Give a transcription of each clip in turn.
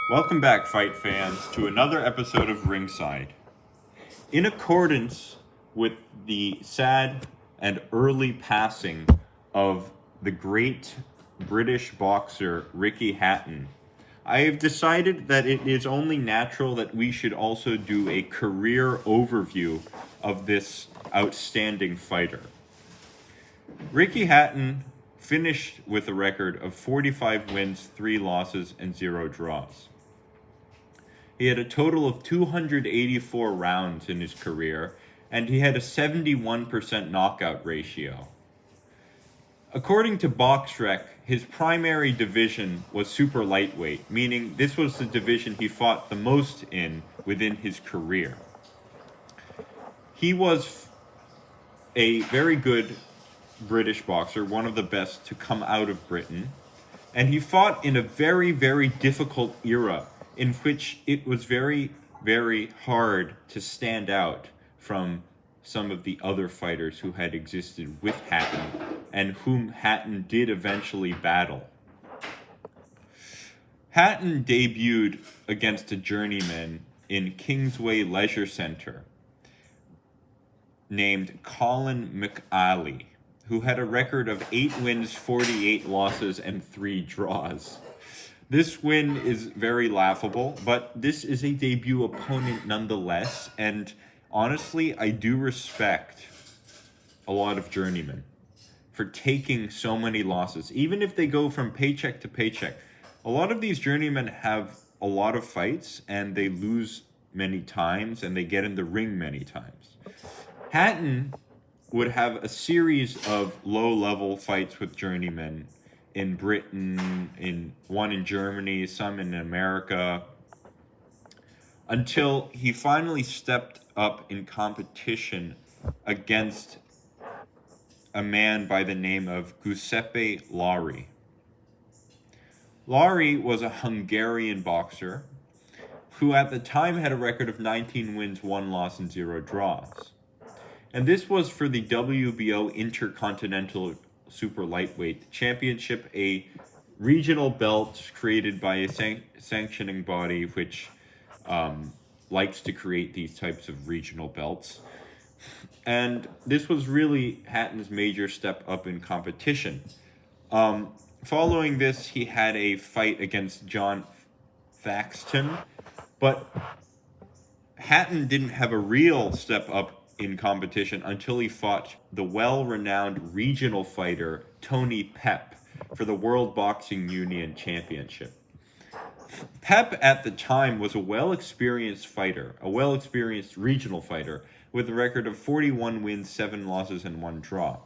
Welcome back, fight fans, to another episode of Ringside. In accordance with the sad and early passing of the great British boxer Ricky Hatton, I have decided that it is only natural that we should also do a career overview of this outstanding fighter. Ricky Hatton finished with a record of 45 wins, 3 losses, and 0 draws. He had a total of 284 rounds in his career, and he had a 71% knockout ratio. According to BoxRec, his primary division was super lightweight, meaning this was the division he fought the most in within his career. He was a very good British boxer, one of the best to come out of Britain, and he fought in a very, very difficult era in which it was very, very hard to stand out from some of the other fighters who had existed with Hatton and whom Hatton did eventually battle. Hatton debuted against a journeyman in Kingsway Leisure Centre named Colin McAley, who had a record of 8 wins, 48 losses, and 3 draws. This win is very laughable, but this is a debut opponent nonetheless, and honestly, I do respect a lot of journeymen for taking so many losses, even if they go from paycheck to paycheck. A lot of these journeymen have a lot of fights, and they lose many times, and they get in the ring many times. Hatton would have a series of low-level fights with journeymen in Britain, one in Germany, some in America, until he finally stepped up in competition against a man by the name of Giuseppe Lari. Lari was a Hungarian boxer who at the time had a record of 19 wins, 1 loss, and 0 draws. And this was for the WBO Intercontinental Super Lightweight Championship, a regional belt created by a sanctioning body which likes to create these types of regional belts. And this was really Hatton's major step up in competition. Following this, he had a fight against John Thaxton, but Hatton didn't have a real step up in competition until he fought the well-renowned regional fighter Tony Pep for the World Boxing Union Championship. Pep at the time was a well-experienced fighter, a well-experienced regional fighter with a record of 41 wins, 7 losses, and 1 draw.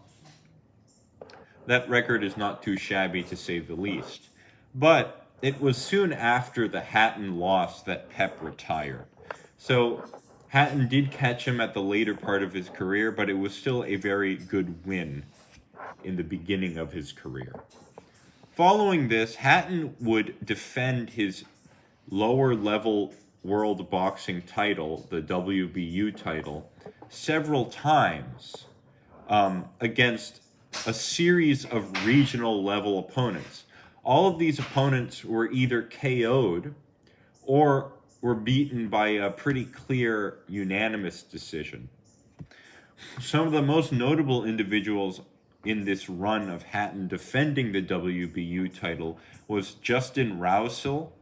That record is not too shabby to say the least. But it was soon after the Hatton loss that Pep retired. So Hatton did catch him at the later part of his career, but it was still a very good win in the beginning of his career. Following this, Hatton would defend his lower-level world boxing title, the WBU title, several times against a series of regional-level opponents. All of these opponents were either KO'd or were beaten by a pretty clear unanimous decision. Some of the most notable individuals in this run of Hatton defending the WBU title was Justin Rousil,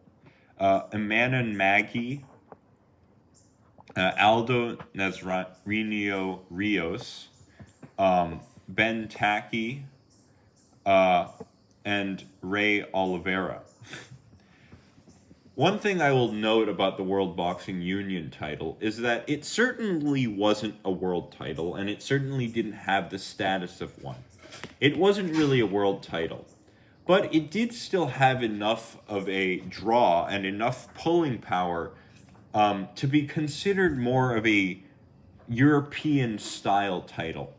Emanuel Maggi, Aldo Nazareno Rios, Ben Taki, and Ray Oliveira. One thing I will note about the World Boxing Union title is that it certainly wasn't a world title, and it certainly didn't have the status of one. It wasn't really a world title, but it did still have enough of a draw and enough pulling power to be considered more of a European-style title.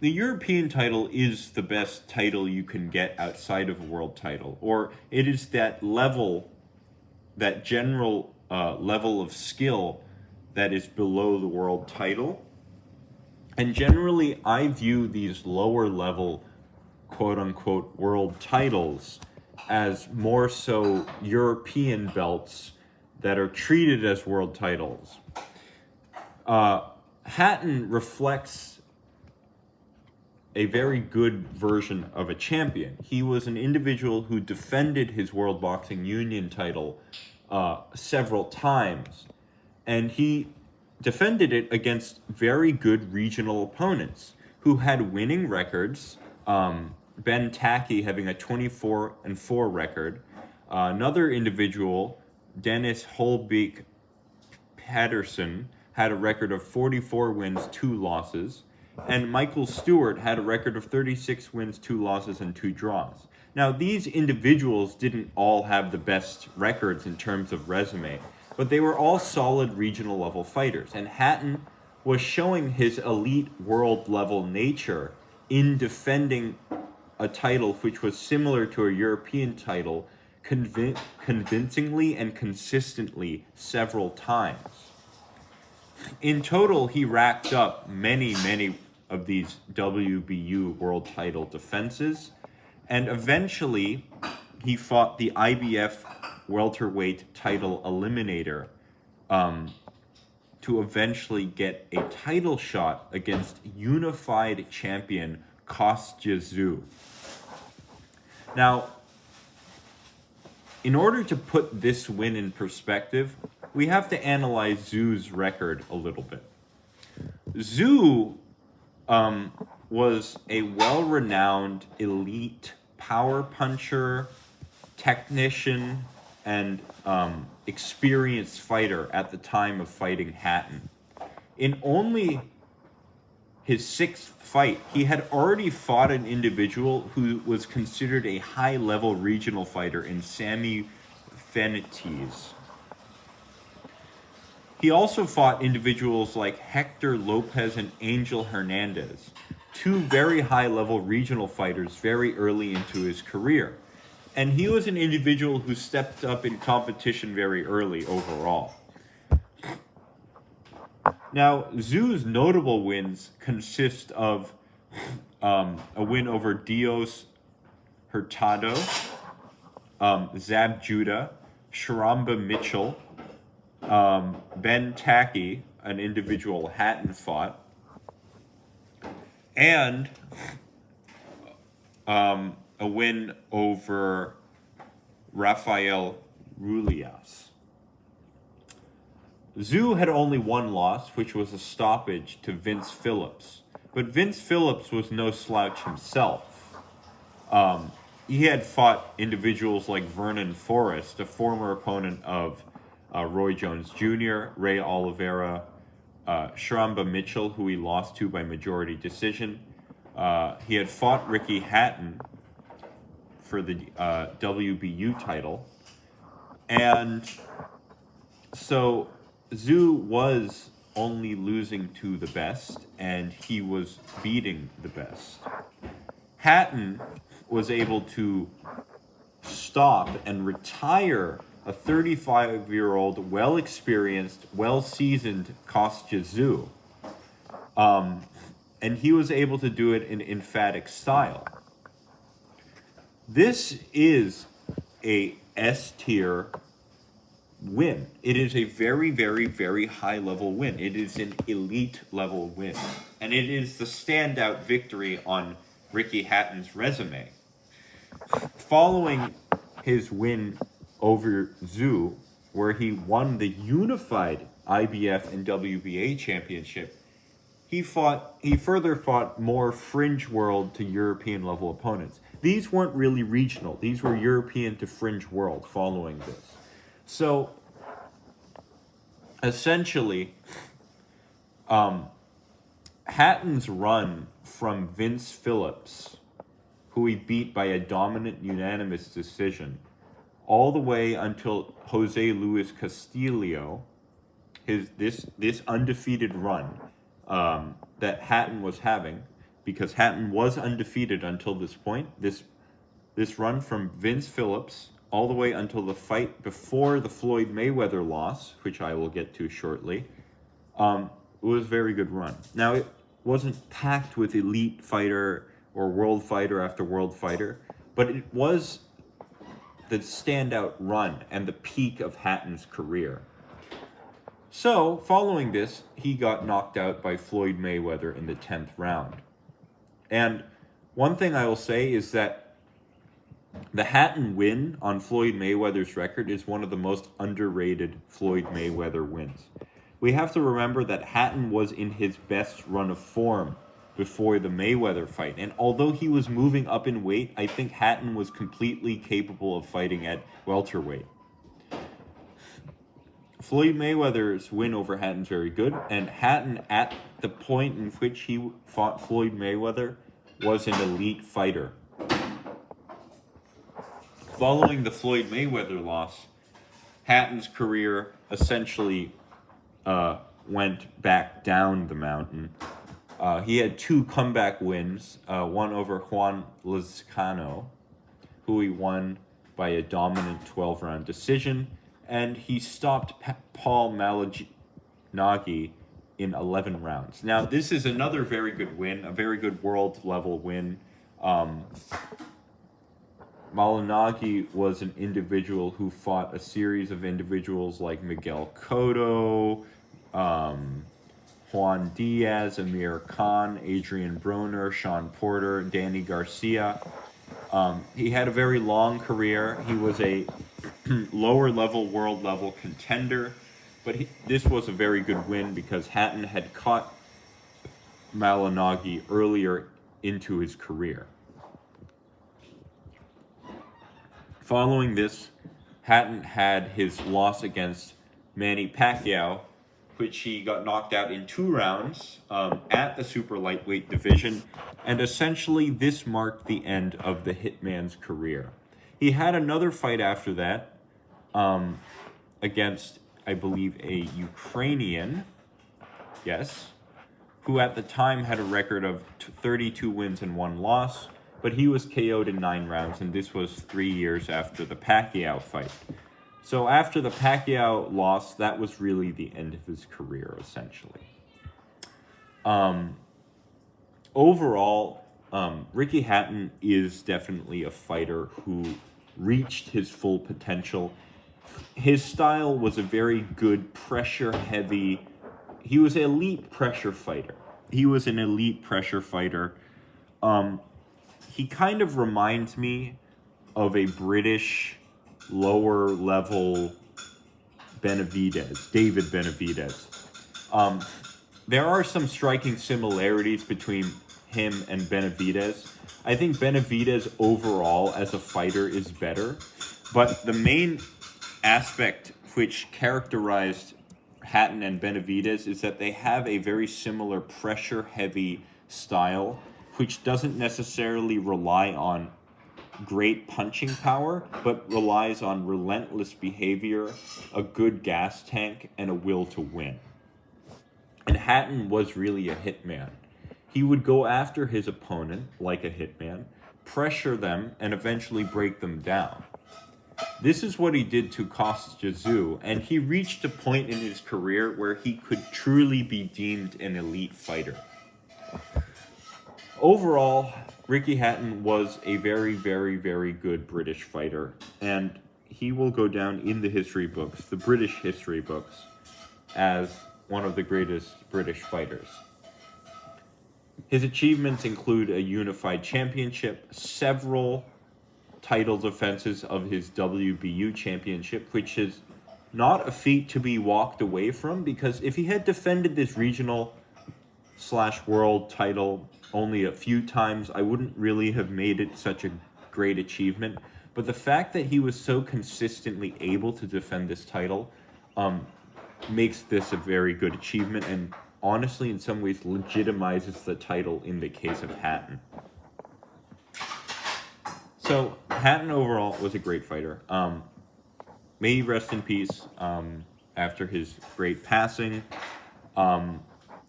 The European title is the best title you can get outside of a world title, or it is that level, that general level of skill that is below the world title. And generally, I view these lower level, quote unquote, world titles as more so European belts that are treated as world titles. Hatton reflects a very good version of a champion. He was an individual who defended his World Boxing Union title several times, and he defended it against very good regional opponents who had winning records. Ben Tacky having a 24-4 record. Another individual, Dennis Holbeek Patterson, had a record of 44 wins, 2 losses. And Michael Stewart had a record of 36 wins, 2 losses, and 2 draws. Now, these individuals didn't all have the best records in terms of resume, but they were all solid regional level fighters. And Hatton was showing his elite world level nature in defending a title which was similar to a European title convincingly and consistently several times. In total, he racked up many of these WBU world title defenses, and eventually he fought the IBF welterweight title eliminator to eventually get a title shot against unified champion Kostya Tszyu. Now, in order to put this win in perspective, we have to analyze Tszyu's record a little bit. Tszyu was a well-renowned elite power puncher, technician, and experienced fighter at the time of fighting Hatton. In only his 6th fight, he had already fought an individual who was considered a high-level regional fighter in Sammy Fenites. He also fought individuals like Hector Lopez and Angel Hernandez, 2 very high-level regional fighters very early into his career. And he was an individual who stepped up in competition very early overall. Now, Tszyu's notable wins consist of a win over Dios Hurtado, Zab Judah, Sharamba Mitchell, Ben Tacky, an individual Hatton fought, and a win over Rafael Rulias. Tszyu had only 1 loss, which was a stoppage to Vince Phillips. But Vince Phillips was no slouch himself. He had fought individuals like Vernon Forrest, a former opponent of Roy Jones Jr., Ray Oliveira, Sharamba Mitchell, who he lost to by majority decision. He had fought Ricky Hatton for the WBU title. And so Tszyu was only losing to the best, and he was beating the best. Hatton was able to stop and retire a 35-year-old, well-experienced, well-seasoned Kostya Tszyu. And he was able to do it in emphatic style. This is a S-tier win. It is a very, very, very high-level win. It is an elite-level win. And it is the standout victory on Ricky Hatton's resume. Following his win over Tszyu, where he won the unified IBF and WBA championship, he further fought more fringe world to European level opponents. These weren't really regional. These were European to fringe world following this. So, essentially, Hatton's run from Vince Phillips, who he beat by a dominant unanimous decision, all the way until Jose Luis Castillo, this undefeated run that Hatton was having, because Hatton was undefeated until this point, this run from Vince Phillips all the way until the fight before the Floyd Mayweather loss, which I will get to shortly, it was a very good run. Now, it wasn't packed with elite fighter or world fighter after world fighter, but it was the standout run and the peak of Hatton's career. So, following this, he got knocked out by Floyd Mayweather in the 10th round. And one thing I will say is that the Hatton win on Floyd Mayweather's record is one of the most underrated Floyd Mayweather wins. We have to remember that Hatton was in his best run of form before the Mayweather fight. And although he was moving up in weight, I think Hatton was completely capable of fighting at welterweight. Floyd Mayweather's win over Hatton's very good, and Hatton, at the point in which he fought Floyd Mayweather, was an elite fighter. Following the Floyd Mayweather loss, Hatton's career essentially went back down the mountain. He had 2 comeback wins, one over Juan Lizcano, who he won by a dominant 12-round decision, and he stopped Paul Malignaggi in 11 rounds. Now, this is another very good win, a very good world-level win. Malignaggi was an individual who fought a series of individuals like Miguel Cotto, Juan Diaz, Amir Khan, Adrian Broner, Sean Porter, Danny Garcia. He had a very long career. He was a lower-level, world-level contender, but this was a very good win because Hatton had caught Malignaggi earlier into his career. Following this, Hatton had his loss against Manny Pacquiao, which he got knocked out in 2 rounds at the super lightweight division, and essentially this marked the end of the Hitman's career. He had another fight after that against, I believe, a Ukrainian, yes, who at the time had a record of 32 wins and 1 loss, but he was KO'd in 9 rounds, and this was 3 years after the Pacquiao fight. So after the Pacquiao loss, that was really the end of his career, essentially. Overall, Ricky Hatton is definitely a fighter who reached his full potential. His style was a very good pressure-heavy. He was an elite pressure fighter. He kind of reminds me of a British lower-level David Benavidez. There are some striking similarities between him and Benavidez. I think Benavidez overall as a fighter is better, but the main aspect which characterized Hatton and Benavidez is that they have a very similar pressure-heavy style, which doesn't necessarily rely on great punching power, but relies on relentless behavior, a good gas tank, and a will to win. And Hatton was really a hitman. He would go after his opponent like a hitman, pressure them, and eventually break them down. This is what he did to Kostya Tszyu, and he reached a point in his career where he could truly be deemed an elite fighter. Overall, Ricky Hatton was a very, very, very good British fighter, and he will go down in the history books, the British history books, as one of the greatest British fighters. His achievements include a unified championship, several title defenses of his WBU championship, which is not a feat to be walked away from, because if he had defended this regional/world title only a few times, I wouldn't really have made it such a great achievement. But the fact that he was so consistently able to defend this title makes this a very good achievement, and honestly, in some ways, legitimizes the title in the case of Hatton. So, Hatton overall was a great fighter. May he rest in peace after his great passing.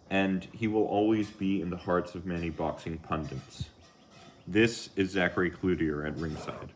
And he will always be in the hearts of many boxing pundits. This is Zachary Cloutier at Ringside.